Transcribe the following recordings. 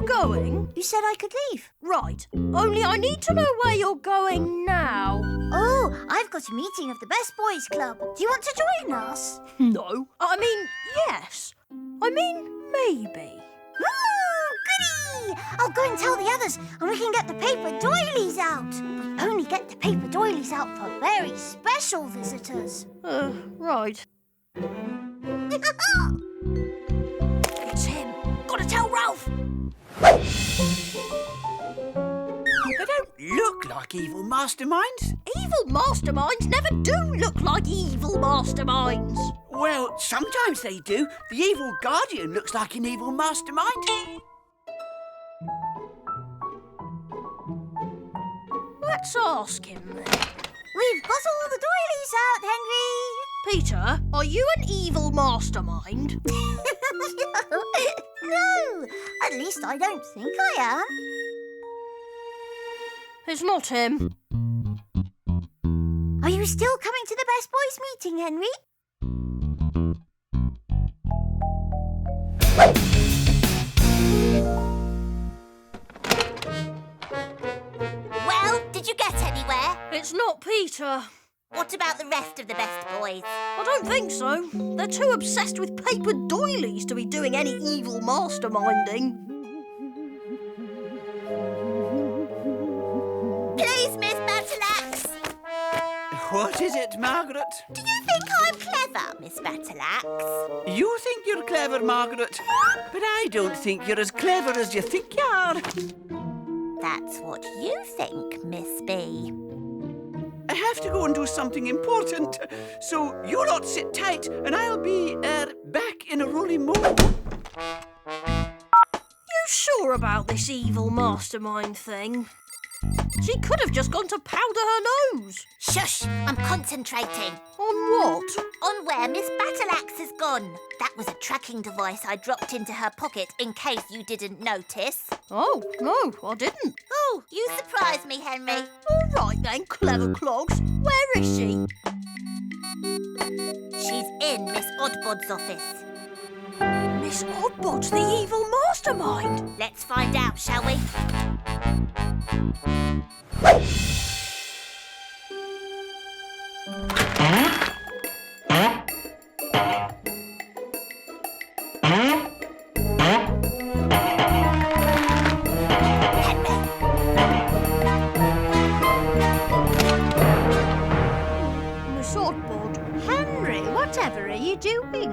you going? You said I could leave. Right. Only I need to know where you're going now. Oh, I've got a meeting of the Best Boys Club. Do you want to join us? No. I mean, yes. I mean, maybe. Ooh, goody! I'll go and tell the others, and we can get the paper doilies out. We only get the paper doilies out for very special visitors. Right. It's him. Gotta tell Ralph. They don't look like evil masterminds. Evil masterminds never do look like evil masterminds. Well, sometimes they do. The evil guardian looks like an evil mastermind. Let's ask him then. We've got all the doilies out, Henry. Peter, are you an evil mastermind? No, at least I don't think I am. It's not him. Are you still coming to the Best Boys meeting, Henry? Well, did you get anywhere? It's not Peter. What about the rest of the Best Boys? I don't think so. They're too obsessed with paper doilies to be doing any evil masterminding. Please, Miss Battleaxe. What is it, Margaret? Do you think I'm clever, Miss Battleaxe? You think you're clever, Margaret, but I don't think you're as clever as you think you are. That's what you think, Miss B. I have to go and do something important, so you lot sit tight and I'll be, back in a rolling moment. You sure about this evil mastermind thing? She could have just gone to powder her nose. Shush! I'm concentrating. On what? On where Miss Battleaxe has gone. That was a tracking device I dropped into her pocket in case you didn't notice. Oh, no, I didn't. Oh, you surprised me, Henry. All right then, clever clogs. Where is she? She's in Miss Oddbod's office. Miss Oddbod's the evil mastermind. Let's find out, shall we? Miss Oddbod. Henry, whatever are you doing?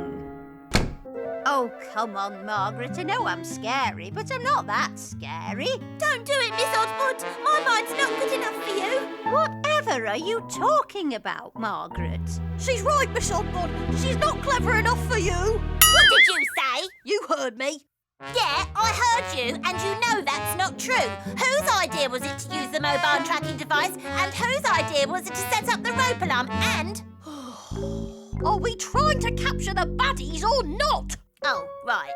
Oh, come on, Margaret. I know I'm scary, but I'm not that scary. Don't do it, Miss Oddbod. My mind's not good enough for you. Whatever are you talking about, Margaret? She's right, Miss Oddbod. She's not clever enough for you. What did you say? You heard me. Yeah, I heard you, and you know that's not true. Whose idea was it to use the mobile tracking device, and whose idea was it to set up the rope alarm, and... Are we trying to capture the baddies or not? Oh, right.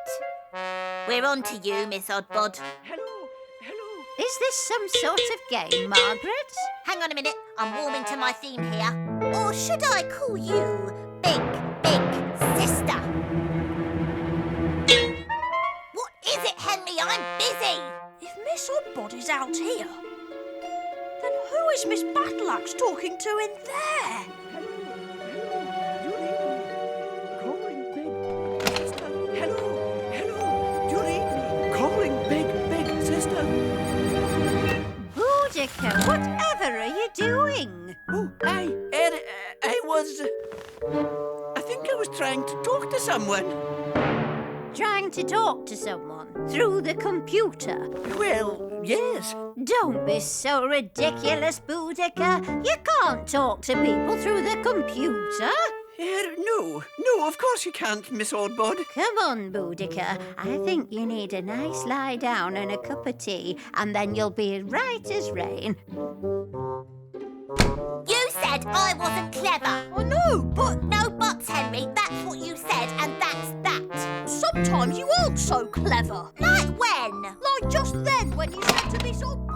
We're on to you, Miss Oddbod. Hello, hello. Is this some sort of game, Margaret? Hang on a minute, I'm warming to my theme here. Or should I call you Big, Big Sister? What is it, Henry? I'm busy. If Miss Oddbod is out here, then who is Miss Battleaxe talking to in there? Boudica, whatever are you doing? Oh, I think I was trying to talk to someone. Trying to talk to someone through the computer? Well, yes. Don't be so ridiculous, Boudica. You can't talk to people through the computer. No, of course you can't, Miss Oddbod. Come on, Boudica. I think you need a nice lie down and a cup of tea, and then you'll be right as rain. You said I wasn't clever. I know, but... No buts, Henry. That's what you said, and that's that. Sometimes you aren't so clever. Like when? Like just then when you said to Miss Oddbod.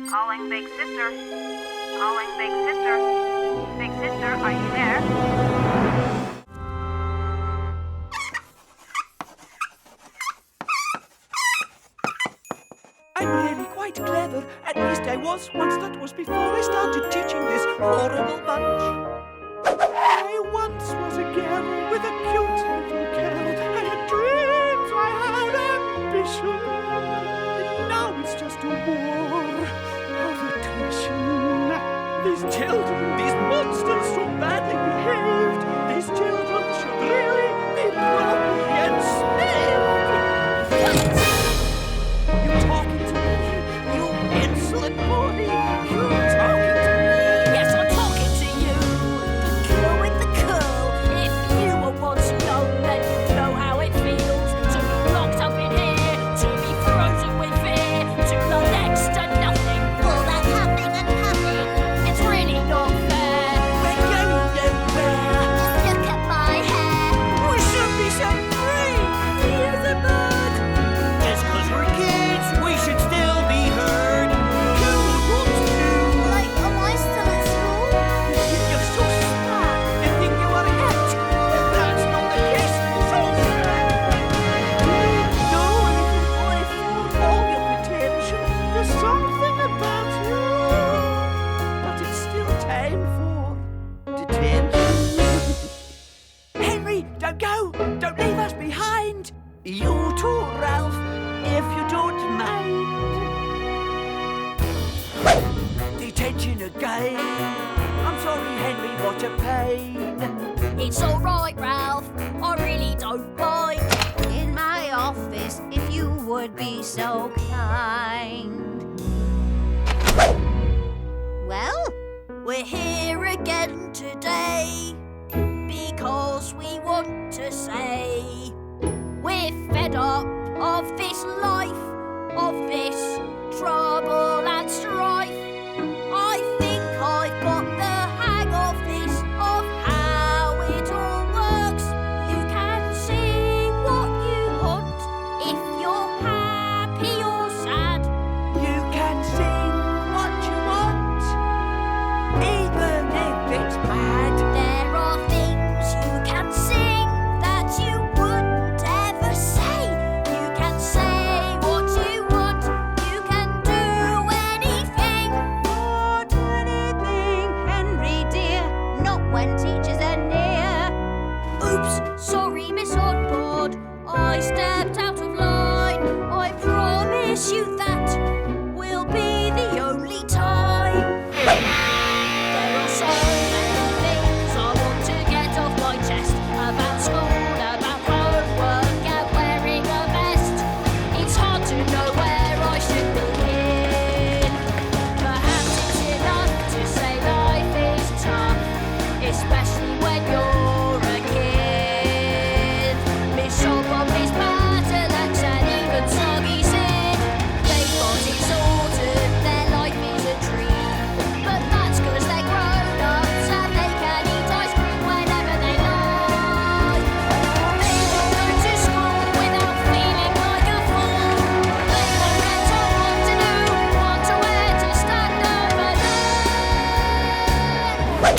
Calling Big Sister. Calling Big Sister. Big Sister, are you there? I was once. That was before I started teaching this horrible bunch. I once was a girl with a cute little curl. I had dreams, I had ambition. And now it's just a war of attrition. These children, these monsters so badly behaved. These children should really be properly enslaved. What? You talking to me? You insolent boy? You talking to me? Yes, I'm talking to you. The girl with the curl. If you were once young, then you'd know how it feels to be locked up in here, to be frozen with fear, to learn next to nothing. All that huffing and puffing. It's really not fair. We're going nowhere. Just look at my hair. We should be set free. Here's a bird. Just 'cause we're kids, we should still be heard. You want to? Like, am I still at school? You're so smart. You think you are it. But that's not the case. So no, little boy, for all your pretension, there's something about you. But it's still time for detention. Henry, don't go. Don't leave us behind. You too, Ralph, if you don't mind. Detention again. I'm sorry, Henry, what a pain. It's all right, Ralph. I really don't mind. In my office, if you would be so kind. Well, We're here again today because we want to say we're fed up of this life, of this trouble and strife. I think I've got the hang of this, of how it all works. You can sing what you want if you're happy or sad. You can sing what you want, even if it's bad. There are things you can sing that you wouldn't ever say. You can say what you want. You can do anything. not anything, Henry dear, not when teachers are near. Oops, sorry, Miss Oddbod. I stepped out of line. I promise you that will be the only time. There are so many things I want to get off my chest about school, about homework, and wearing a vest. It's hard to know where I should begin. Perhaps it's enough to say life is tough, especially when you're a kid. Miss Oddbod, Miss Battleaxe, and even Soggy Sid. They've got it sorted, their life is a treat. But that's 'cause they're grown-ups and they can eat ice cream whenever they like. They don't go to school without feeling like a fool. They don't get told what to do, what to wear, to stand over there.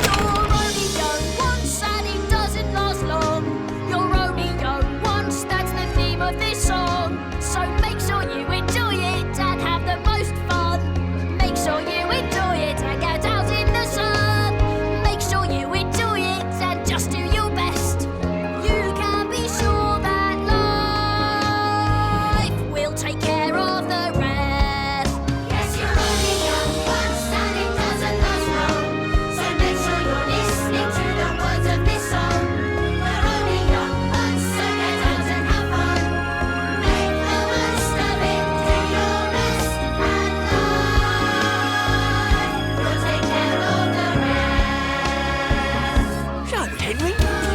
You're only young once and it doesn't last long. You're only young once, that's the theme of this song. So make sure you enjoy it and have the most fun. Make sure you enjoy it and get out in the sun. Make sure you enjoy it and just do your best. You can be sure that life will take care of the rest. Yes, you're only young once and it doesn't last long. So make sure you're listening to the words of this song. We're only young once, so get out and have fun. Make the most of it, do your best, and life will take care of the rest. So, Henry,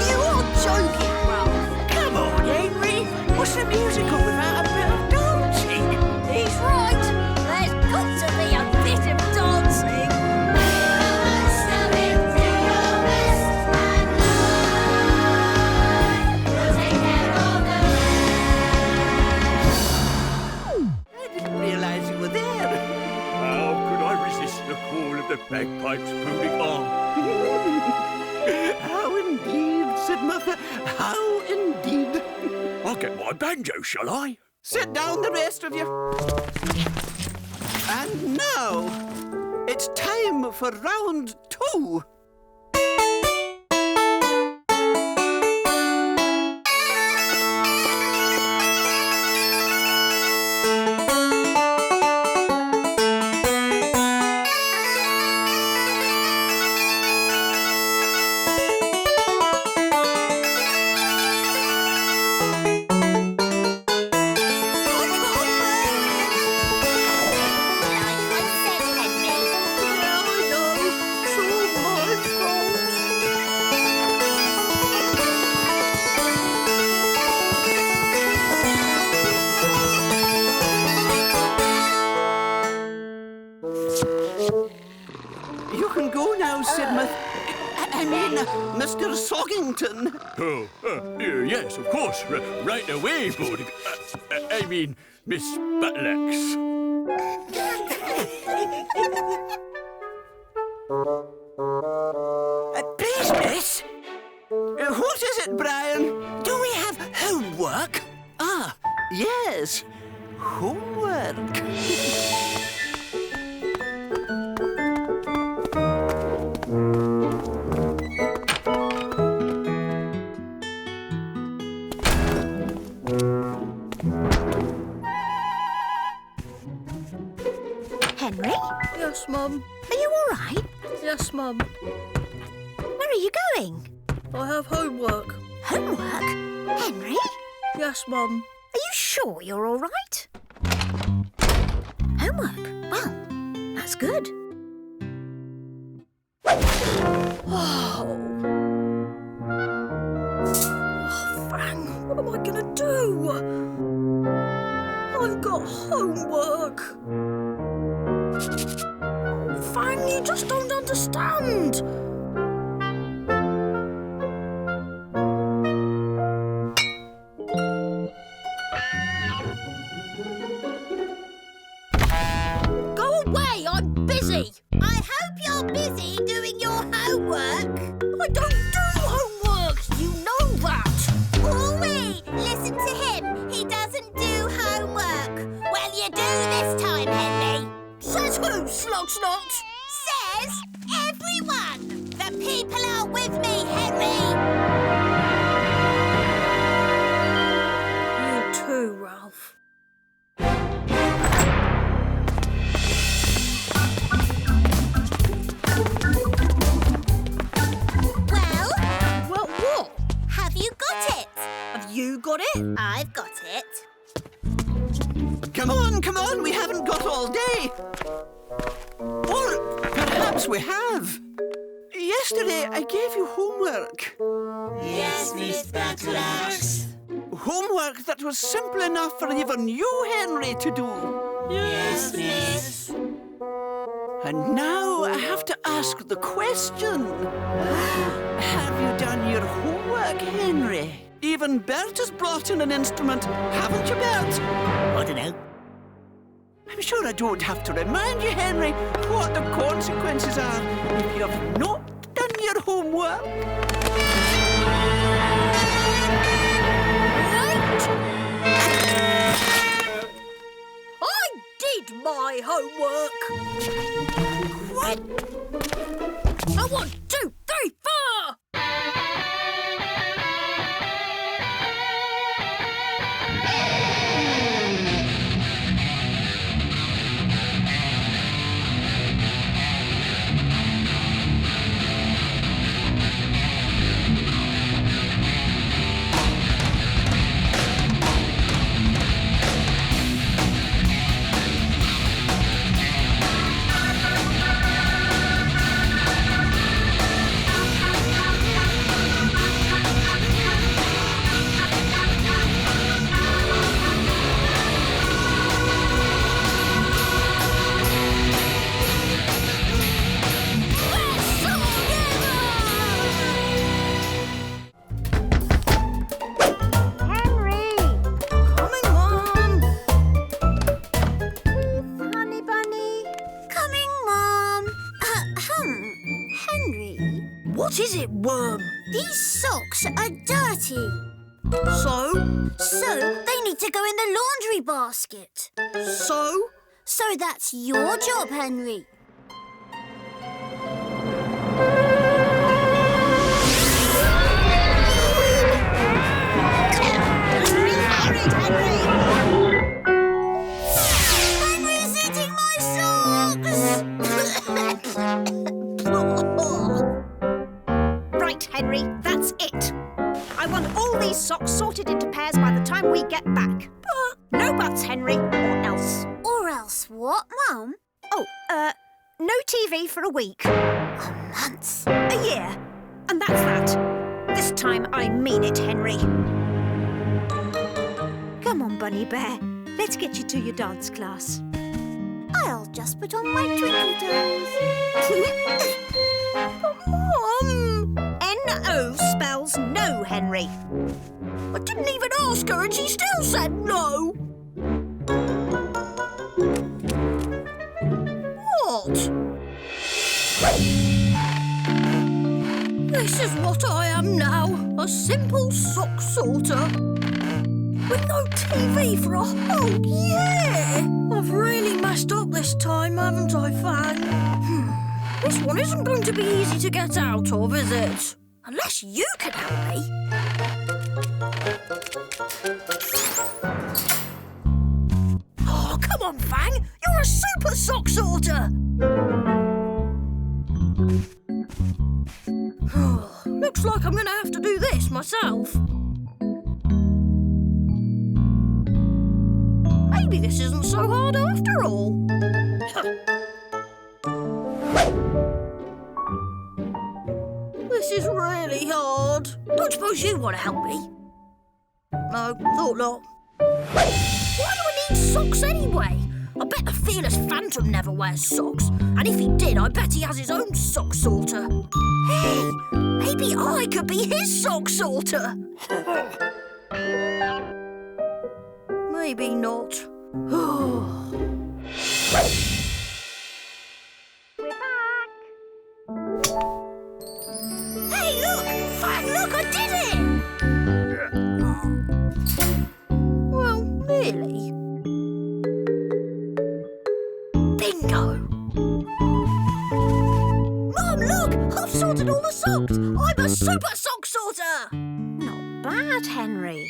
You are joking, Ralph. come on, Henry. What's a musical without a bit of dancing? He's right. There's got to be a bit of dancing. Make the most of it, do your best, and life will take care of the rest. I didn't realise you were there. How could I resist the call of the bagpipes booming on? How indeed, said Mother. How indeed. I'll get my banjo, shall I? Sit down, the rest of you. And now, It's time for round 2. You can go now, Sidmouth. I mean, Mr. Soggington. Oh, yes, of course. Right away, Bud. I mean, Miss Buttleaxe. Please, miss. What is it, Brian? Do we have homework? Ah, yes. Homework. Henry, Yes, Mum. are you all right? Yes, Mum. Where are you going? I have homework. Homework? Henry, Yes, Mum. are you sure you're all right? Homework? Well, that's good. Oh, Fang, what am I gonna do? I've got homework. Fang, you just don't understand. Go away, I'm busy. I hope you're busy doing your homework. I don't do homework, you know that. Oi, listen to him. He doesn't do homework. Well, you do this time, Henry. Says who, Slugsnot? Says everyone. The people are with me, Henry. You too, Ralph. Well, Well, what? have you got it? Have you got it? I've got it. Come on, we haven't got all day. Or perhaps we have. Yesterday I gave you homework. Yes, Miss Buttleaxe. Homework that was simple enough for even you, Henry, to do. Yes, miss. And now I have to ask the question. Have you done your homework, Henry? Even Bert has brought in an instrument, haven't you, Bert? I don't know. I'm sure I don't have to remind you, Henry, what the consequences are if you have not done your homework. I did my homework. What? 1, 2, 3, 4. Henry! Coming, Mum. Honey bunny. Coming, Mom. Henry, What is it, Worm? these socks are dirty. So? So they need to go in the laundry basket. So? So that's your job, Henry. these socks sorted into pairs by the time we get back. But no buts, Henry, or else. Or else what, Mum? Oh, no TV for a week. A month. A year. And that's that. This time I mean it, Henry. Come on, Bunny Bear. Let's get you to your dance class. I'll just put on my twinkle toes. But, Mum! N-O spells no, Henry. I didn't even ask her and she still said no. What? This is what I am now, a simple sock sorter. With no TV for a whole year. I've really messed up this time, haven't I, Fang? This one isn't going to be easy to get out of, is it? Unless you can help me. Oh, come on, Fang. You're a super sock sorter. Looks like I'm going to have to do this myself. Maybe this isn't so hard after all. This is really hard. Don't suppose you want to help me? No, thought not. Why do I need socks anyway? I bet the fearless Phantom never wears socks. And if he did, I bet he has his own sock sorter. Hey, maybe I could be his sock sorter. Maybe not. We're back. Hey, look! Fang, look, I did it! Well, really? Bingo! Mum, look! I've sorted all the socks! I'm a super sock sorter! Not bad, Henry.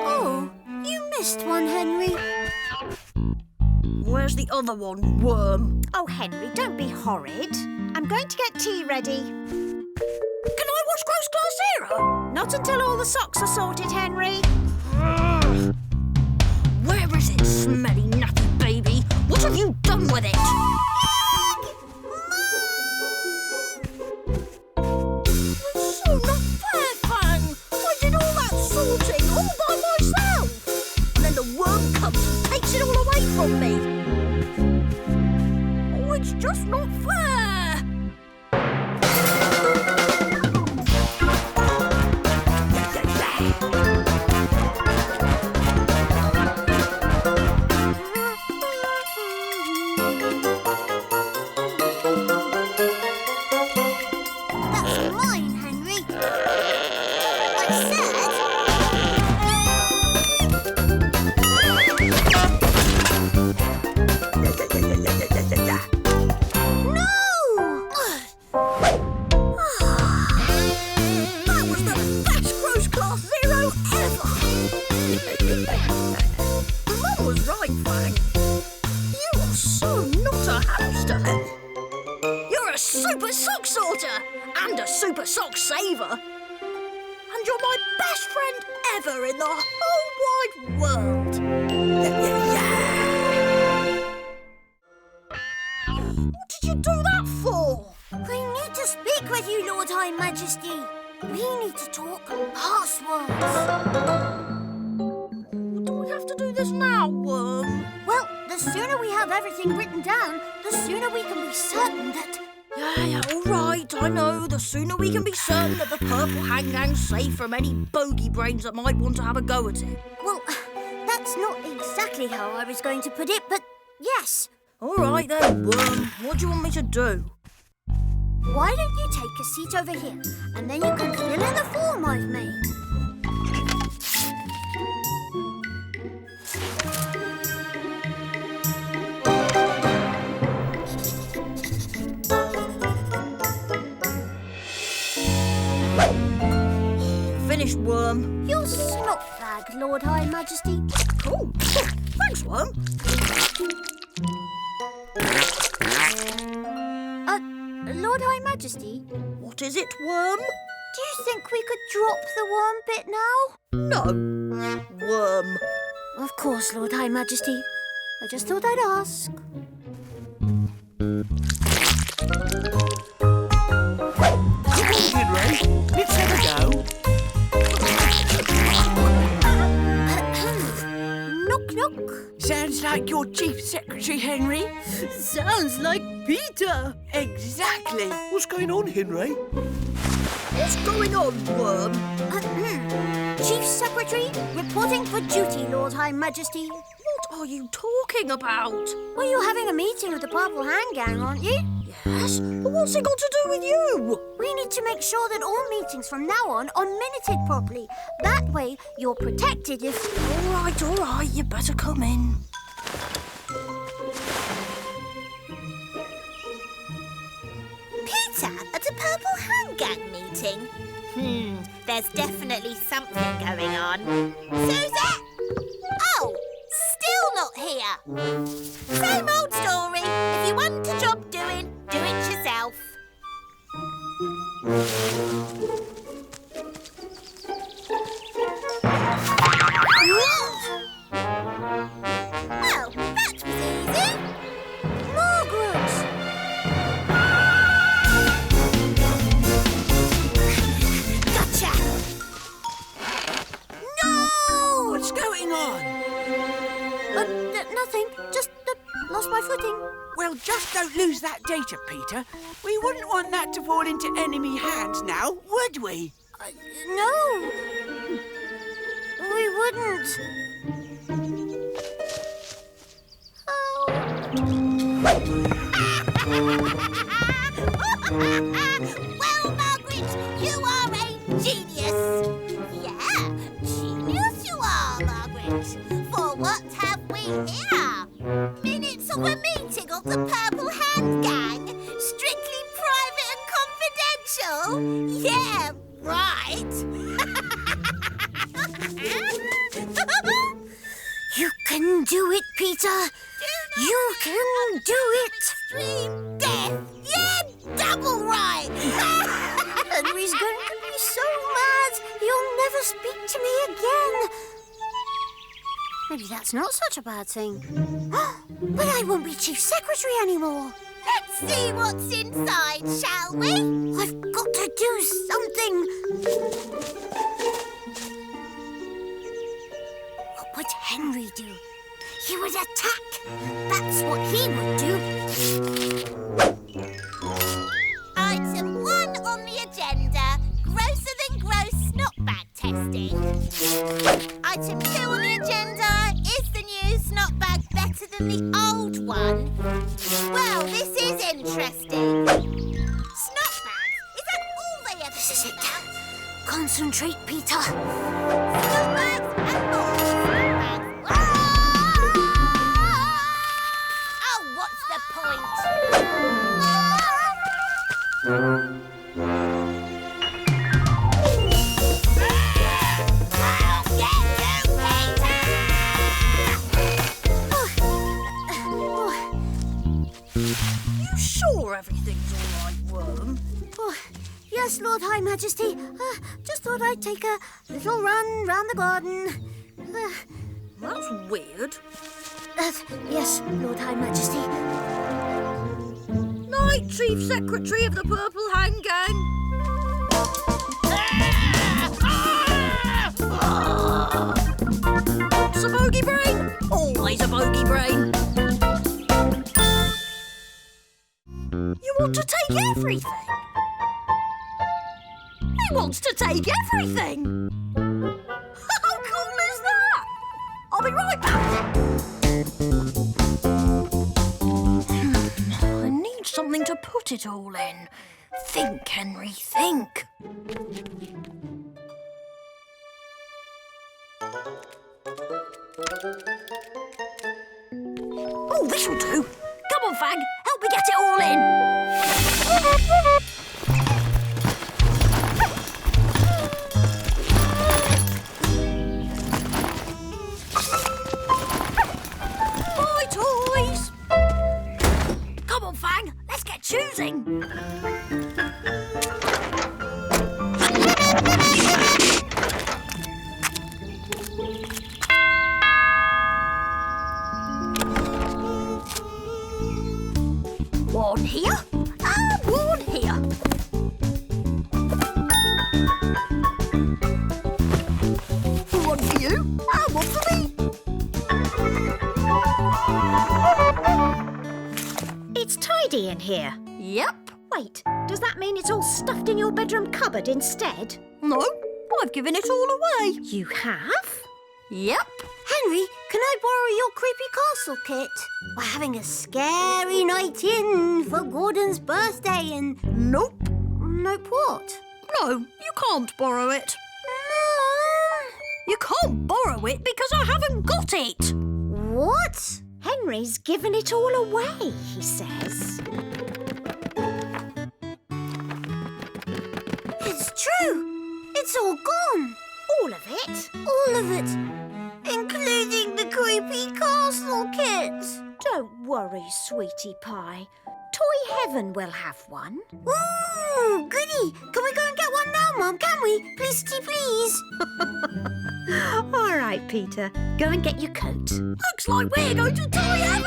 Oh, you missed one, Henry. Where's the other one, Worm? Oh, Henry, don't be horrid. I'm going to get tea ready. Can I watch Gross Class Zero? Not until all the socks are sorted, Henry. Ugh. Where is it, smelly, natty baby? What have you done with it? It's so not fair, Fang. I did all that sorting all by myself. And then the worm comes and takes it all away from me. Oh, it's just not fair. That's mine, Henry. I No! That was the best Gross Class Zero ever! Mum was right, Fang. You are so not a hamster. You're a super sock sorter and a super sock saver. And you're my best friend ever in the whole wide world. What did you do that for? We need to speak with you, Lord High Majesty. We need to talk passwords. Do we have to do this now, Worm? Well, the sooner we have everything written down, the sooner we can be certain that... Yeah, all right, I know. The sooner we can be certain that the purple hang-gang's safe from any bogey brains that might want to have a go at it. Well, that's not exactly how I was going to put it, but yes. All right then, Worm. What do you want me to do? Why don't you take a seat over here, and then you can fill in the form I've made. Finished, Worm. Your snot flag, Lord High Majesty. Cool. Thanks, Worm. Lord High Majesty, What is it, Worm? do you think we could drop the worm bit now? No. Worm. Of course, Lord High Majesty. I just thought I'd ask. Henry, let's have a go. Knock, knock. Sounds like your Chief Secretary, Henry. Sounds like Peter. Exactly. What's going on, Henry? What's going on, Worm? Chief Secretary, reporting for duty, Lord High Majesty. What are you talking about? Well, you're having a meeting with the Purple Hand Gang, aren't you? Yes, but what's it got to do with you? We need to make sure that all meetings from now on are minuted properly. That way, you're protected if... All right, you better come in. Peter, at a Purple Hand Gang meeting? There's definitely something going on. Suzette! Oh, still not here. Same old story. If you want a job doing, do it yourself. Well, that was easy. Margaret! Gotcha! No! What's going on? Nothing. Just lost my footing. Well, just don't lose that data, Peter. We wouldn't want that to fall into enemy hands now, would we? No. We wouldn't. Well, Margaret, you are a genius. Yeah, genius you are, Margaret. For what have we here? Minutes of a meeting of the Purple Hand Gang. Strictly private and confidential. Yeah, right. You can do it, Peter. You can do it. Extreme death. Yeah, double right. Henry's going to be so mad he'll never speak to me again. Maybe that's not such a bad thing. But I won't be Chief Secretary anymore. Let's see what's inside, shall we? I've got to do something. What would Henry do? He would attack. That's what he would do. Item 1 on the agenda, grosser than gross snot bag testing. Item 2 on the agenda, is the new snot bag better than the old one? Well, this is interesting. Snot bags, is that all they ever This is think it. about? Concentrate, Peter. Snot bags and more snot bags. Oh, what's the point? I'll get you, You sure everything's all right, Worm? Oh, yes, Lord High Majesty. Just thought I'd take a little run round the garden. That's weird. Yes, Lord High Majesty. Night, Chief Secretary of the Purple Hand Gang. What's a bogey brain? Always a bogey brain. You want to take everything? He wants to take everything. How cool is that? I'll be right back. I need something to put it all in. Think, Henry, think. Oh, this'll do. Come on, Fag, help me get it all in. Bye, toys. Come on, Fag, let's get choosing. ready in here? Yep. Wait, does that mean it's all stuffed in your bedroom cupboard instead? No, I've given it all away. You have? Yep. Henry, can I borrow your creepy castle kit? We're having a scary night in for Gordon's birthday and... Nope. Nope what? No, you can't borrow it. Mum! You can't borrow it because I haven't got it. What? Henry's given it all away, he says. It's true. It's all gone. All of it? All of it. Including the creepy castle kit. Don't worry, sweetie pie. Toy Heaven will have one. Ooh, goody. Can we go and get one now, Mum? Can we? Please, please. All right, Peter. Go and get your coat. Looks like we're going to Toy Heaven.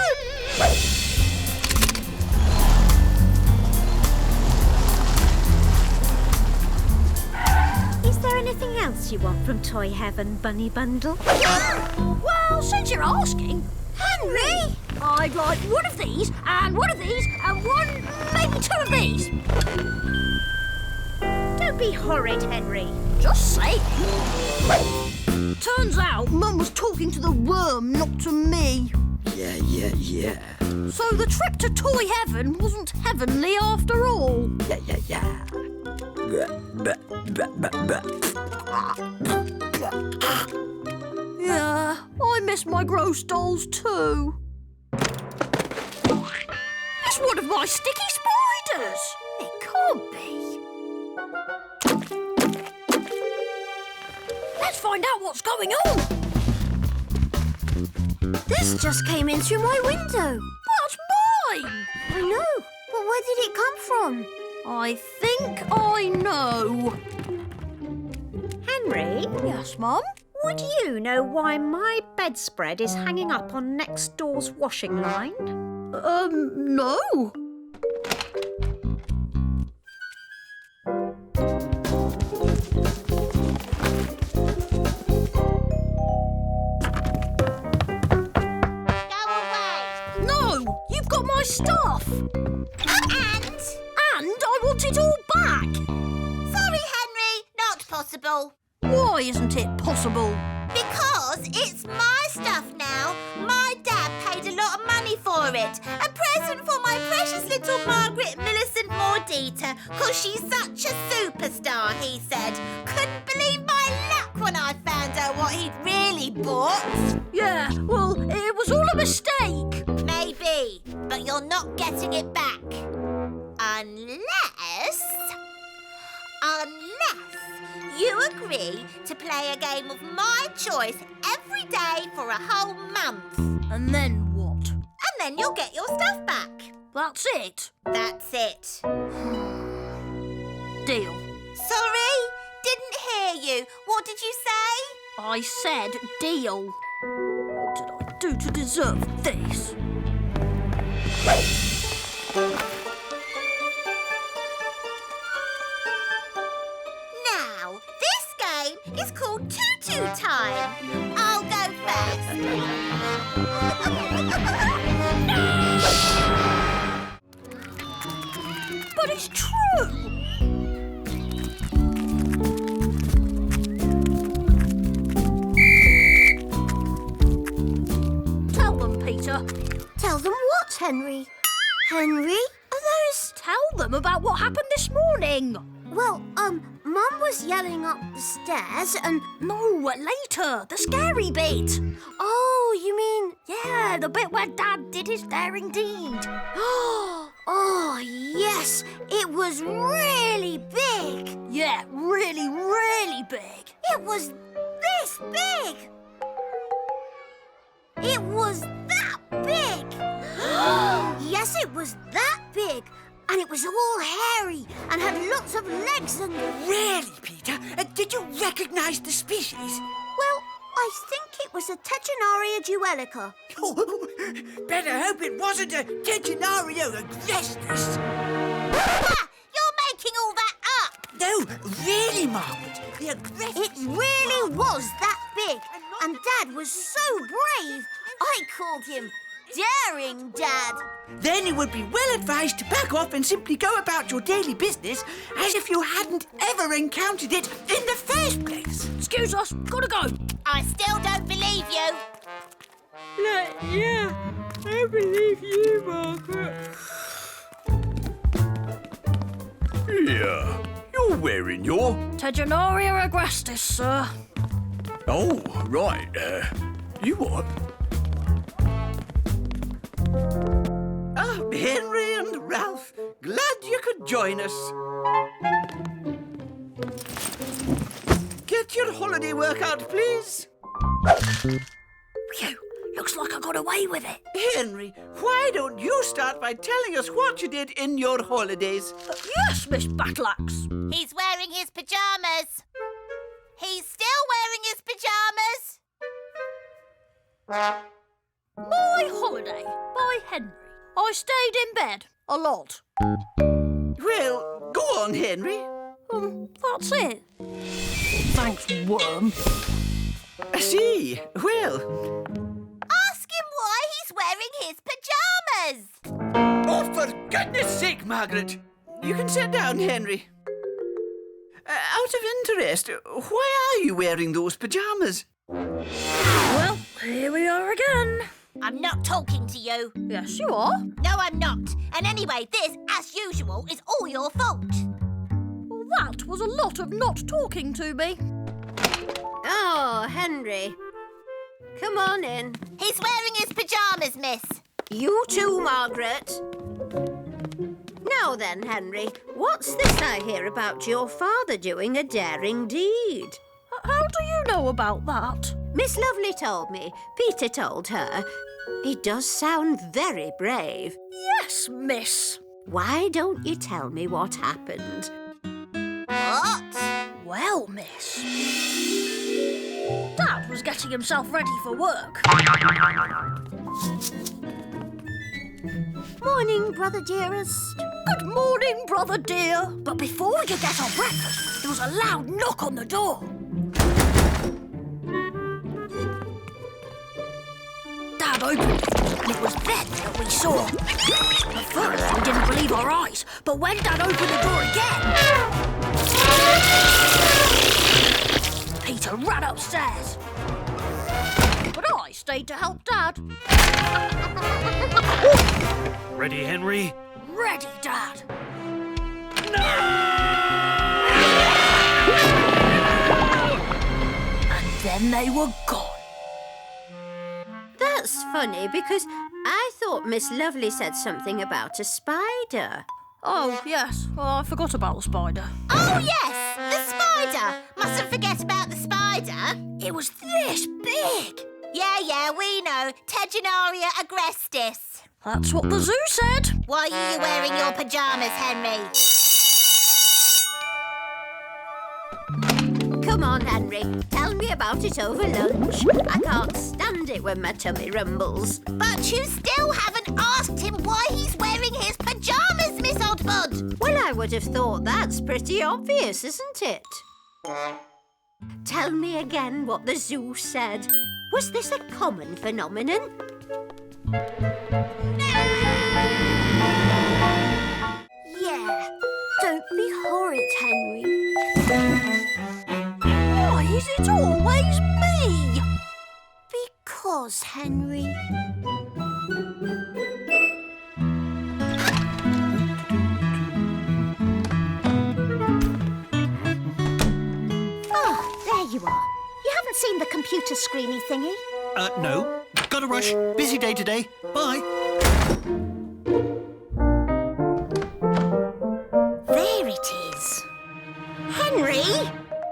Is there anything else you want from Toy Heaven, Bunny Bundle? Well, since you're asking, Henry! I'd like one of these, and one of these, and one, maybe two of these. Don't be horrid, Henry. Just saying. Turns out Mum was talking to the worm, not to me. Yeah. So the trip to Toy Heaven wasn't heavenly after all. Yeah. Yeah, I miss my gross dolls too. It's one of my sticky spiders. It can't be. Let's find out what's going on. This just came in through my window. That's mine. I know, but where did it come from? I think I know. Henry, Yes, Mum? would you know why my bedspread is hanging up on next door's washing line? No. Go away. No, you've got my stuff. And? And I want it all back. Sorry, Henry, not possible. Why isn't it possible? Because it's my stuff now. My dad paid a lot of money for it. A present for my precious little Margaret Millicent Mordita, 'cause she's such a superstar, he said. Couldn't believe my luck when I found out what he'd really bought. Yeah, well, it was all a mistake. Maybe, but you're not getting it back. Unless you agree to play a game of my choice every day for a whole month. And then what? And then you'll get your stuff back. That's it. That's it. Deal. Sorry, didn't hear you. What did you say? I said deal. What did I do to deserve this? Now, this game is called Tutu Time. I'll go first. But it's true. Tell them, Peter. Tell them what, Henry? Henry? Are those... Tell them about what happened this morning. Well, Mum was yelling up the stairs and... No, later. The scary bit. Oh, you mean... Yeah, the bit where Dad did his daring deed. Oh, yes. It was really big. Yeah, really, really big. It was this big. It was that big. Yes, it was that big. And it was all hairy and had lots of legs and... Really, Peter? Did you recognize the species? Well, I think it was a Tegenaria duelica. Oh, better hope it wasn't a Tegenaria agrestis. Ah, you're making all that up. No, really, Margaret. The agrestis... It really was that big. And Dad was so brave. I called him daring, Dad. Then you would be well advised to back off and simply go about your daily business as if you hadn't ever encountered it in the first place. Excuse us, gotta go. I still don't believe you. Yeah, I believe you, Margaret. Yeah, you're wearing your... Tegenaria agrastis, sir. Oh, right. You what? Ah, Henry and Ralph, glad you could join us. Get your holiday work out, please. Phew, looks like I got away with it. Henry, why don't you start by telling us what you did in your holidays? Yes, Miss Battleaxe. He's wearing his pyjamas. He's still wearing his pyjamas. My holiday by Henry. I stayed in bed a lot. Well, go on, Henry. That's it. Thanks, worm. I see. Well, Ask him why he's wearing his pyjamas. oh, for goodness sake, Margaret. You can sit down, Henry. Out of interest, why are you wearing those pyjamas? Well, here we are again. I'm not talking to you. Yes, you are. No, I'm not. And anyway, this, as usual, is all your fault. Well, that was a lot of not talking to me. Oh, Henry. Come on in. He's wearing his pyjamas, miss. You too, Margaret. Now then, Henry, what's this I hear about your father doing a daring deed? How do you know about that? Miss Lovely told me. Peter told her. He does sound very brave. Yes, miss. Why don't you tell me what happened? What? Well, miss. Dad was getting himself ready for work. Morning, brother dearest. Good morning, brother dear. But before we could get our breakfast, there was a loud knock on the door. Dad opened it, and it was then that we saw. At first, we didn't believe our eyes, but when Dad opened the door again, Peter ran upstairs. But I stayed to help Dad. Ready, Henry? Ready, Dad. And then they were gone. That's funny because I thought Miss Lovely said something about a spider. Oh, yes. Oh, I forgot about the spider. Oh, yes, the spider. Mustn't forget about the spider. It was this big. Yeah, we know. Tegenaria agrestis. That's what the zoo said. Why are you wearing your pyjamas, Henry? Come on, Henry. Tell me about it over lunch. I can't stand it when my tummy rumbles. But you still haven't asked him why he's wearing his pyjamas, Miss Oddbud. Well, I would have thought that's pretty obvious, isn't it? Tell me again what the zoo said. Was this a common phenomenon? Yeah. Don't be horrid, Henry. Why is it always me? Because, Henry. Oh, there you are. You haven't seen the computer screeny thingy? No. Gotta rush. Busy day today. Bye. There it is. Henry,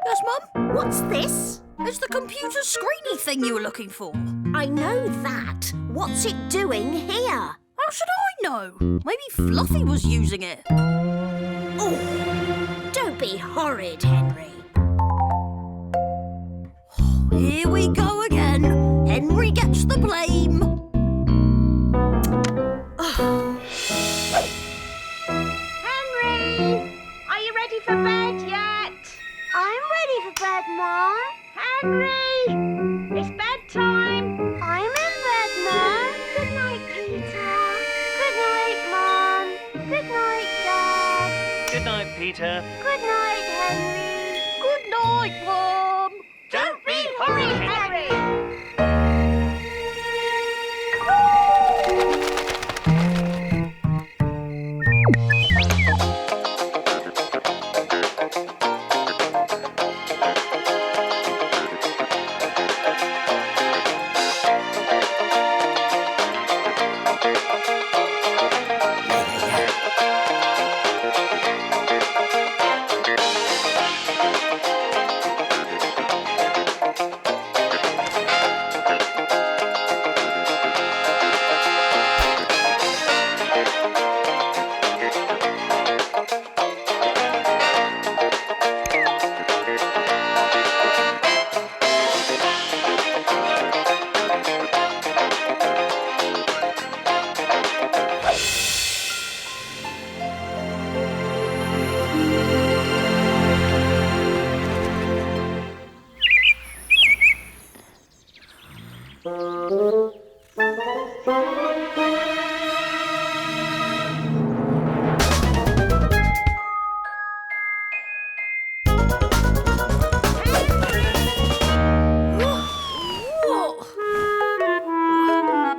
Yes, Mum? what's this? It's the computer screeny thing you were looking for. I know that. What's it doing here? How should I know? Maybe Fluffy was using it. Oh, don't be horrid, Henry. Here we go again. Henry gets the blame. Henry! Are you ready for bed yet? I'm ready for bed, Mom. Henry! It's bedtime! I'm in bed, Mom. Good night, later. Good night, Henry. Good night, Worm. Don't be horrid, Harry.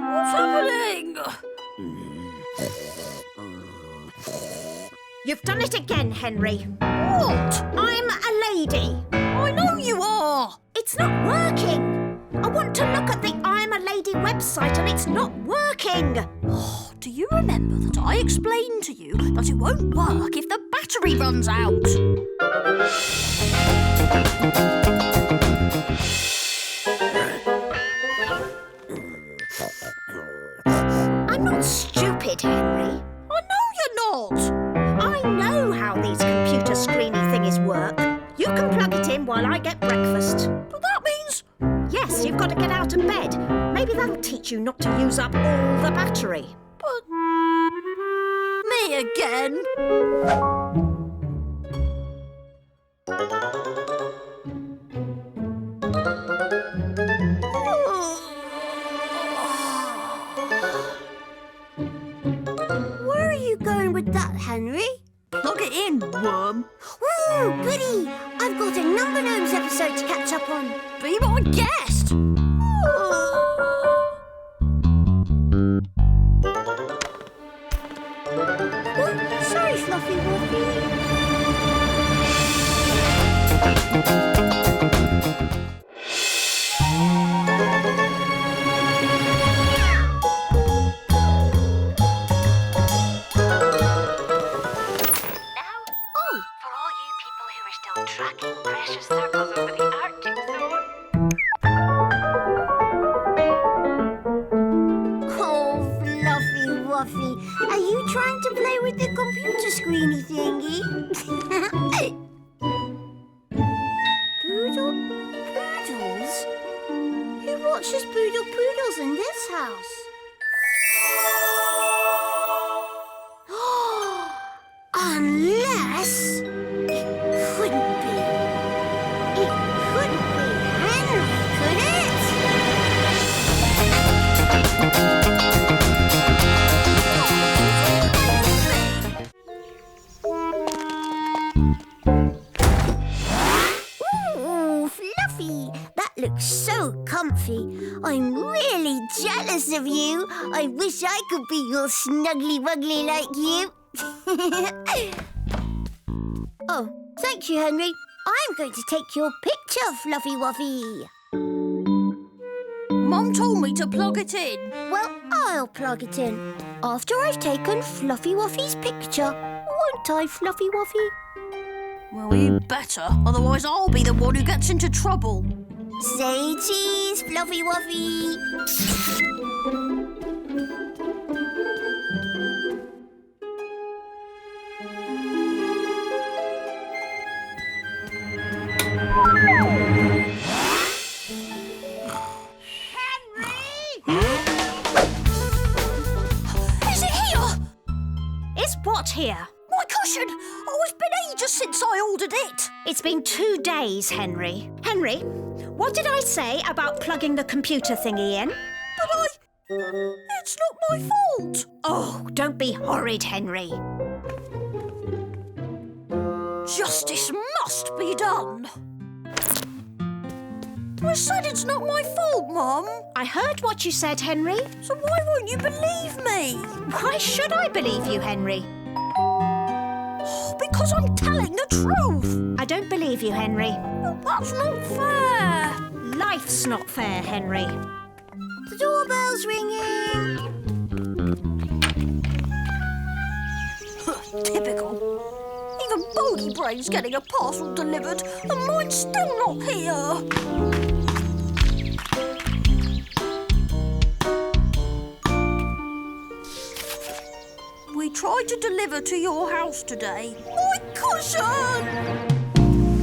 What's happening? You've done it again, Henry. What? I'm a lady. I know you are. It's not working. I want to look at the I'm a Lady website and it's not working. Do you remember that I explained to you that it won't work if the battery runs out? I'm not stupid, Henry. I know you're not. I know how these computer screeny thingies work. You can plug it in while I get breakfast. But that means... Yes, you've got to get out of bed. Maybe that'll teach you not to use up all the battery. But... Me again? Where are you going with that, Henry? Plug it in, Worm. Ooh, goody! I've got a Number Gnomes episode to catch up on. Be my guest. Oh, sorry, Fluffy Wuffy. For all you people who are still tracking precious circles over the Arctic zone. Oh, Fluffy Wuffy, are you trying to play with the computer screeny thingy? Poodle Poodles? Who watches Poodle Poodles in this house? Unless... It couldn't be. It couldn't be Henry, could it? Ooh, Fluffy, that looks so comfy. I'm really jealous of you. I wish I could be all snuggly-wuggly like you. Oh, thank you, Henry. I'm going to take your picture, Fluffy Wuffy. Mum told me to plug it in. Well, I'll plug it in after I've taken Fluffy Wuffy's picture. Won't I, Fluffy Wuffy? Well, you better, otherwise I'll be the one who gets into trouble. Say cheese, Fluffy Wuffy. Is it here? Is what here? My cushion! Oh, it's been ages since I ordered it. It's been 2 days, Henry. Henry, what did I say about plugging the computer thingy in? But it's not my fault. Oh, don't be horrid, Henry. Justice must be done. I said it's not my fault, Mum. I heard what you said, Henry. So why won't you believe me? Why should I believe you, Henry? Because I'm telling the truth. I don't believe you, Henry. That's not fair. Life's not fair, Henry. The doorbell's ringing. Typical. Even Bogey Brain's getting a parcel delivered, and mine's still not here. We tried to deliver to your house today. My cushion!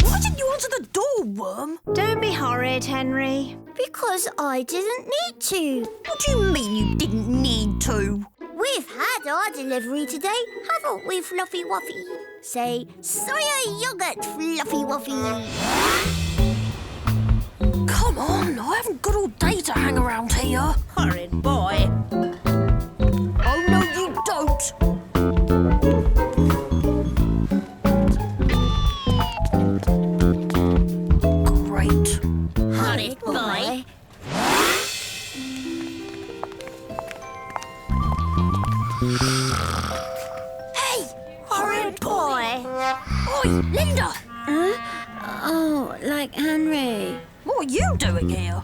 Why didn't you answer the door, Worm? Don't be horrid, Henry. Because I didn't need to. What do you mean you didn't need to? We've had our delivery today, haven't we, Fluffy Wuffy? Say, soya yogurt, Fluffy Wuffy. Come on, I haven't got all day to hang around here. Horrid boy. Oh, no, you don't. Great. Horrid boy. Hey, horrid boy. Oi, Linda. Oh, like Henry. What are you doing here?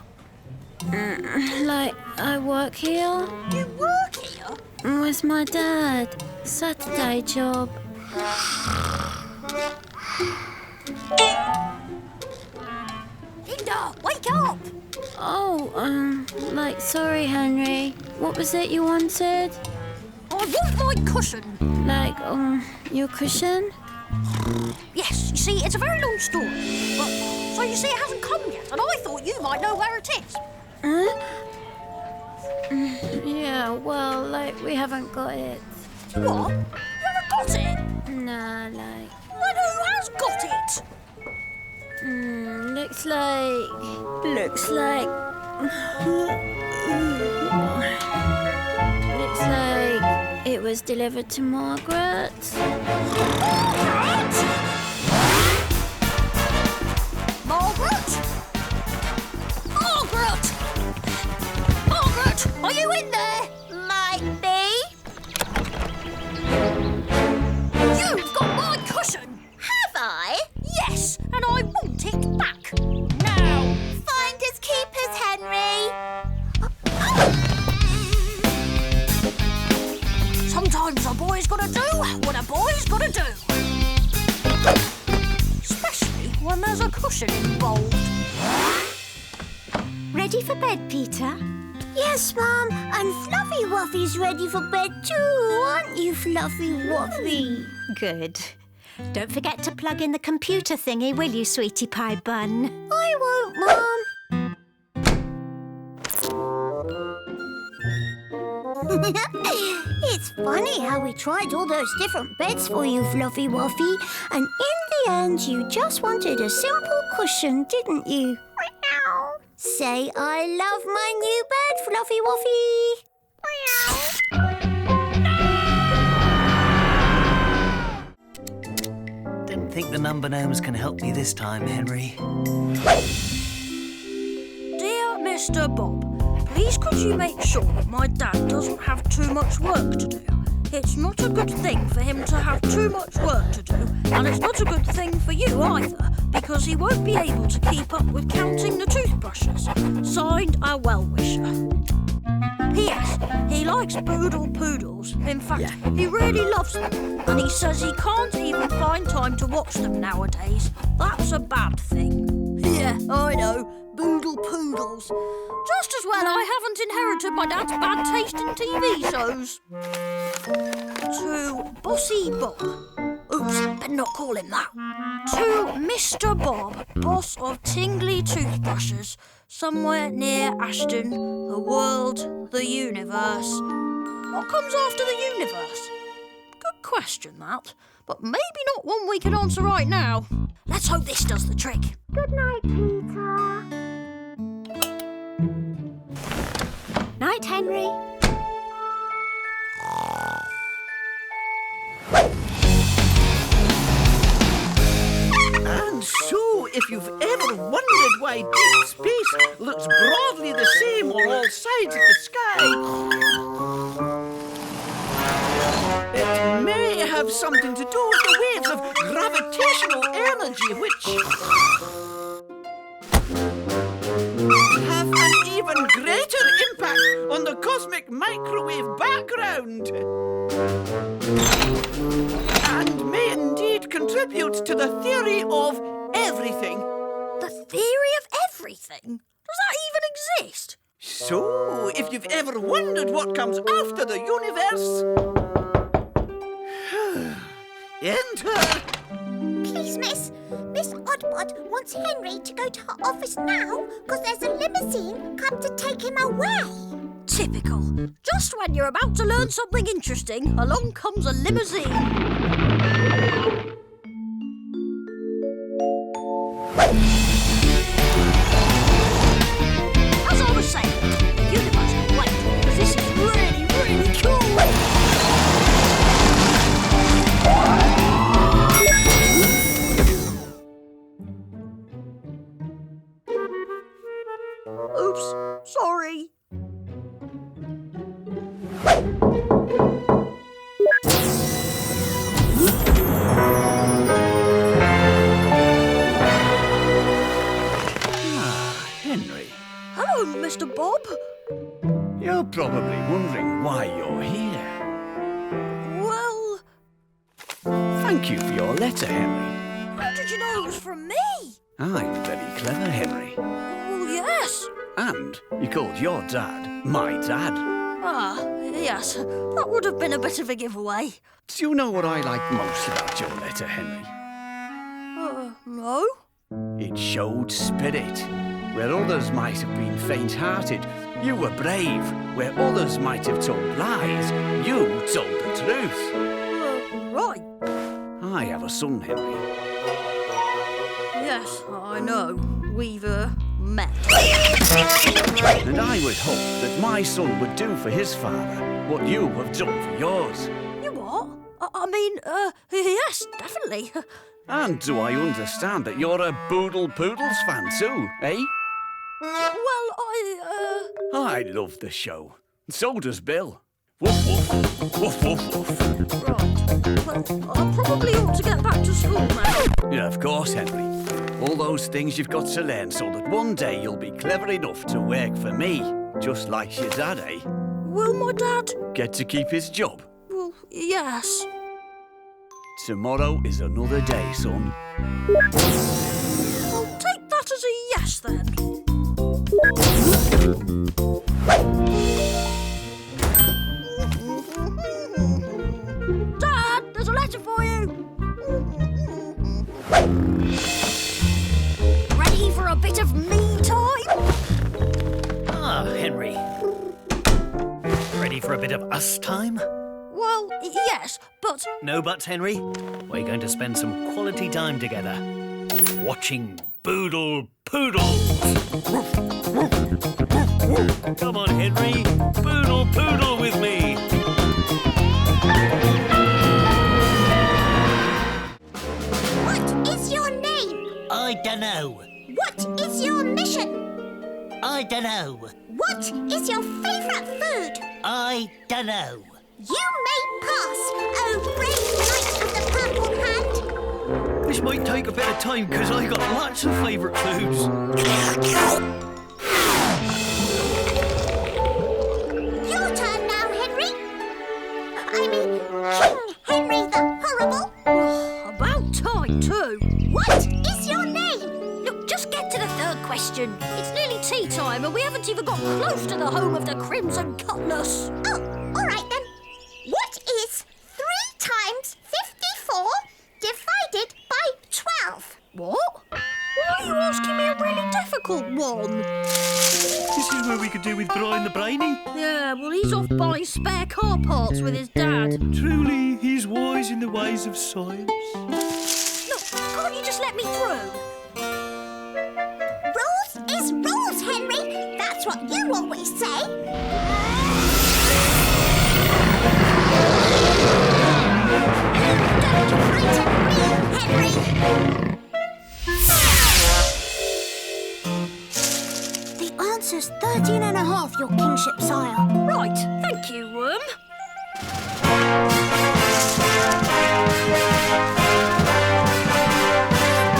Like I work here You work here? with my dad. Saturday job. Linda, wake up. Oh, like sorry, Henry. What was it you wanted? I want my cushion. Like, your cushion? Yes, you see, it's a very long story. But, so you see, it hasn't come yet, and I thought you might know where it is. Huh? Yeah, well, like, we haven't got it. What? You haven't got it? Nah, like, Then who has got it? looks like... Looks like it was delivered to Margaret. Margaret? Margaret! Margaret, are you in there? Might be. You've got my cushion! Have I? Yes, and I want it back. Now! Finders keepers, Henry. Sometimes a boy's gotta do what a boy's gotta do. Especially when there's a cushion involved. Ready for bed, Peter? Yes, Mum. And Fluffy Wuffy's ready for bed too, aren't you, Fluffy Wuffy? Good. Don't forget to plug in the computer thingy, will you, sweetie pie bun? I won't, Mum. It's funny how we tried all those different beds for you, Fluffy Wuffy, and in the end you just wanted a simple cushion, didn't you? Say, I love my new bed, Fluffy Wuffy. Don't think the number gnomes can help me this time, Henry. Dear Mr. Bob, please could you make sure that my dad doesn't have too much work to do? It's not a good thing for him to have too much work to do, and it's not a good thing for you either, because he won't be able to keep up with counting the toothbrushes. Signed, a well-wisher. P.S. He likes boodle poodles. In fact, he really loves them, and he says he can't even find time to watch them nowadays. That's a bad thing. Yeah, I know. Boodle poodles. Just as well I haven't inherited my dad's bad taste in TV shows. To Bossy Bob. Oops, better not call him that. To Mr. Bob, boss of Tingly Toothbrushes, somewhere near Ashton, the world, the universe. What comes after the universe? Good question, that. But maybe not one we can answer right now. Let's hope this does the trick. Good night, Peter. Night, Henry. if you've ever wondered why deep space looks broadly the same on all sides of the sky, it may have something to do with the waves of gravitational energy which have an even greater impact on the cosmic microwave background and may indeed contribute to the theory of everything. The theory of everything? Does that even exist? So, if you've ever wondered what comes after the universe, enter. Please, Miss Oddbod wants Henry to go to her office now because there's a limousine come to take him away. Typical. Just when you're about to learn something interesting, along comes a limousine. As I was saying, the universe is great, because this is really, really cool. Oops, sorry. Henry, Hello, Mr. Bob. you're probably wondering why you're here. Well, Thank you for your letter, Henry. how did you know it was from me? I'm very clever, Henry. Well, yes. And you called your dad my dad. Ah, yes. That would have been a bit of a giveaway. Do you know what I like most about your letter, Henry? No? It showed spirit. Where others might have been faint-hearted, you were brave. Where others might have told lies, you told the truth. Right. I have a son, Henry. Yes, I know. We've, met. And I would hope that my son would do for his father what you have done for yours. You what? I mean, yes, definitely. And do I understand that you're a Boodle Poodles fan too, eh? Well, I love the show. So does Bill. Woof woof, woof woof woof. Right. Well, I probably ought to get back to school now. Yeah, of course, Henry. All those things you've got to learn so that one day you'll be clever enough to work for me. Just like your dad, eh? Will my dad? Get to keep his job. Well, yes. Tomorrow is another day, son. I'll take that as a yes, then. Dad, there's a letter for you. Ready for a bit of me time? Ah, Henry. Ready for a bit of us time? Well, yes, but No buts, Henry. We're going to spend some quality time together. Watching Boodle Poodles. Come on, Henry. Boodle Poodle with me. What is your name? I dunno. What is your mission? I dunno. What is your favourite food? I dunno. You may pass, oh brave knight of the purple hand. This might take a bit of time because I got lots of favourite foods. Your turn now, Henry. I mean, King Henry the Horrible. about time too. What is your name? Look, just get to the third question. It's nearly tea time and we haven't even got close to the home of the Crimson Cutlass. Oh, all right then. What is 3 times 54 divided by 12? What? Why are you asking me a really difficult one? This is where we could do with Brian the Brainy. Yeah, well, he's off buying spare car parts with his dad. Truly, he's wise in the ways of science. Look, can't you just let me through? Rules is rules, Henry. That's what you always say. Don't frighten me, Henry. answer's 13 and a half, your kingship, sire. Right, thank you, Worm.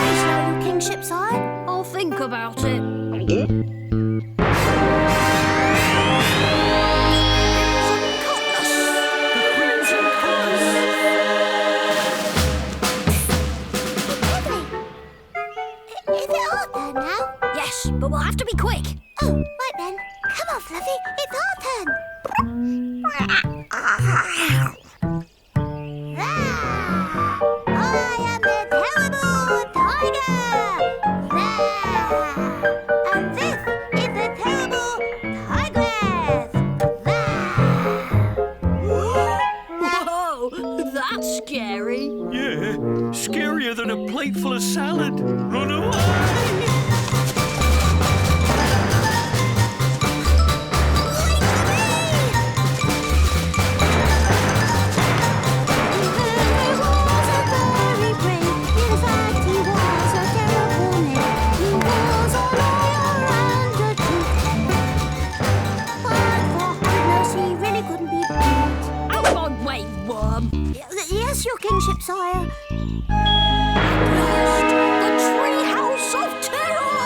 Is that your kingship, sire? I'll think about it. Is it Arthur now? Yes, but we'll have to be quick. Oh, right then. Come on, Fluffy. It's our turn. I am the terrible tiger. And this is the terrible tigress. Whoa, that's scary. Yeah, scarier than a plate full of salad. Run away! Out my way, Worm. Yes, your kingship, sire. The tree house of terror!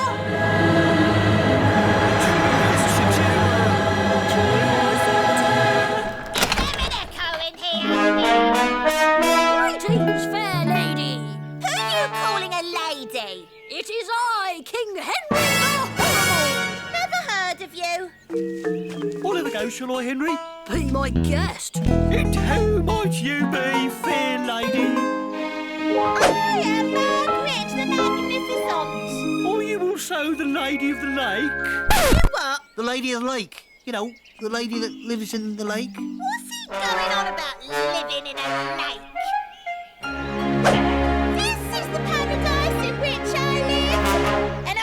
Greetings, fair lady. Who are you calling a lady? It is I, King Henry the Horrible. Never heard of you. On the go, shall I, Henry? Be my guest. And who might you be, fair lady? I am Margaret the Magnificent. Are you also the Lady of the Lake? What? The Lady of the Lake. You know, the lady that lives in the lake. What's he going on about living in a lake? This is the paradise in which I live. And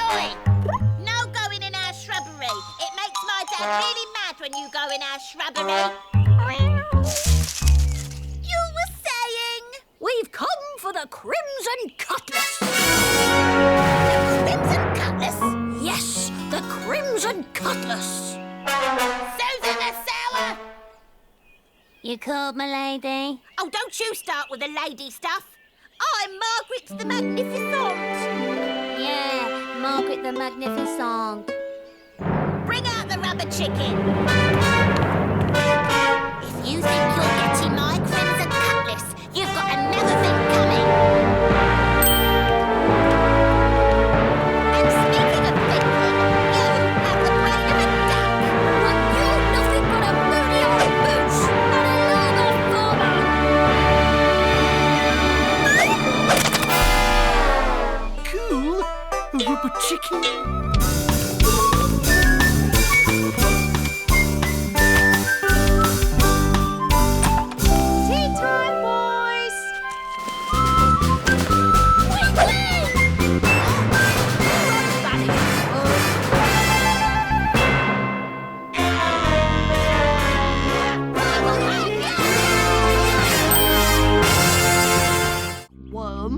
no going in our shrubbery. It makes my dad really mad when you go in our shrubbery. You were saying? We've come for the Crimson Cutlass. The Crimson Cutlass? Yes, the Crimson Cutlass. Susan the Sour? You called, my lady? Oh, don't you start with the lady stuff. I'm Margaret the Magnificent. Yeah, Margaret the Magnificent. Bring out the rubber chicken. If you think you're getting my Crimson Cutlass, you've got another thing coming. And speaking of thinking, you have the brain of a duck. But you're nothing but a moody old moose and a lager farmer. Cool. A rubber chicken. Tea time, boys. Worm?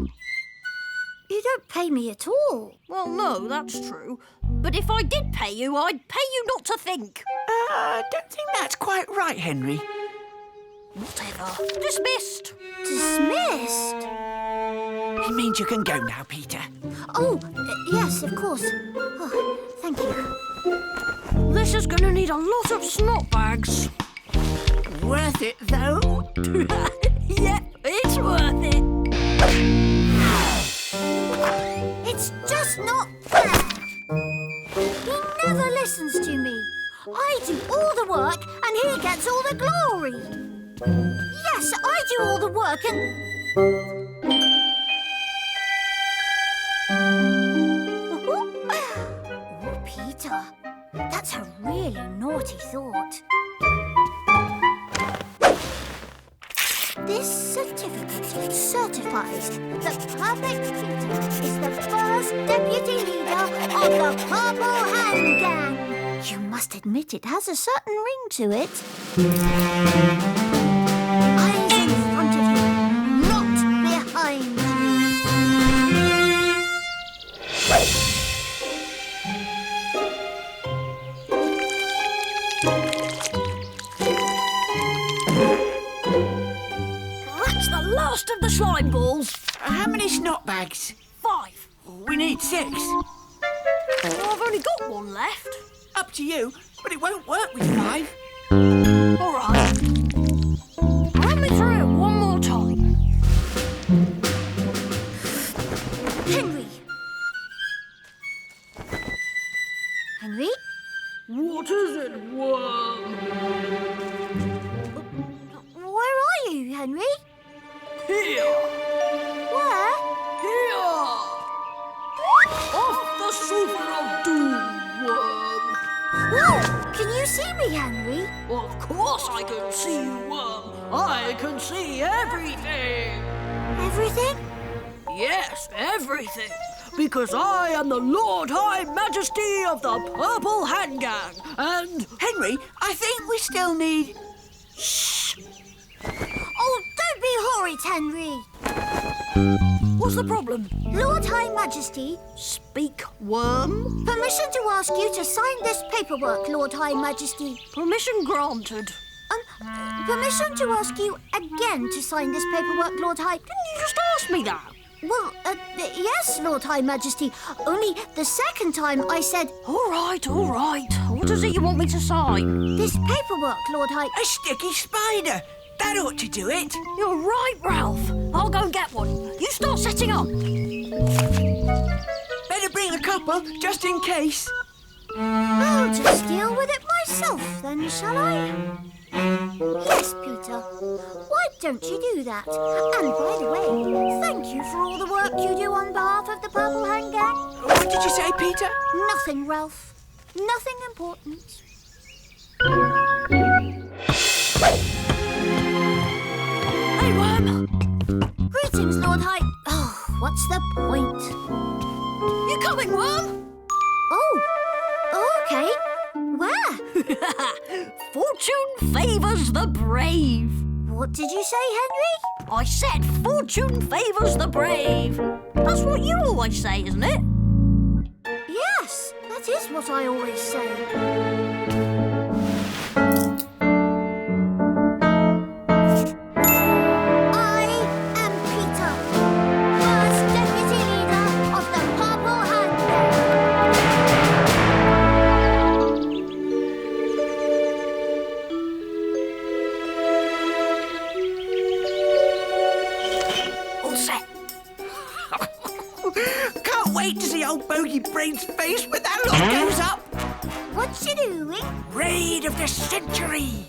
You don't pay me at all. Well, no, that's true. But if I did pay you, I'd pay you not to think. I don't think that's quite right, Henry. Whatever. Dismissed. Dismissed? It means you can go now, Peter. Oh, yes, of course. Oh, thank you. This is going to need a lot of snot bags. Worth it, though. Yep, it's worth it. It's just not fair. He never listens to me. I do all the work and he gets all the glory. Yes, I do all the work and... Oh, Peter, that's a really naughty thought. This certificate certifies that Perfect Peter is the first deputy leader of the Purple Hand Gang. You must admit it has a certain ring to it. Eyes in front of you, not behind you. We need 6. Well, I've only got one left. Up to you, but it won't work with 5. All right. Run me through it one more time. Henry. Henry? What is it, worm? Where are you, Henry? Here. Where? Here. Off the sofa of doom, worm. Whoa! Can you see me, Henry? Of course I can see you, worm. I can see everything. Everything? Yes, everything. Because I am the Lord High Majesty of the Purple Hand Gang, and... Henry, I think we still need... Oh, don't be horrid, Henry. What's the problem? Lord High Majesty, Speak, worm. permission to ask you to sign this paperwork, Lord High Majesty. Permission granted. Permission to ask you again to sign this paperwork, Lord High... Didn't you just ask me that? Well, yes, Lord High Majesty. Only the second time I said, All right, all right. What is it you want me to sign? this paperwork, Lord High... A sticky spider. That ought to do it. You're right, Ralph. I'll go and get one. You start setting up. Better bring a couple, just in case. I'll just deal with it myself, then, shall I? Yes, Peter. Why don't you do that? And by the way, thank you for all the work you do on behalf of the Purple Hand Gang. What did you say, Peter? Nothing, Ralph. Nothing important. Hey, worm. Greetings, Lord High... Oh, what's the point? You coming, worm? Oh, okay. Where? Fortune favours the brave. What did you say, Henry? I said fortune favours the brave. That's what you always say, isn't it? Yes, that is what I always say. I am Peter, first deputy leader of the Purple Hand All set. Can't wait to see old Bogey Brain's face when that lot goes up. What you doing? Raid of the century.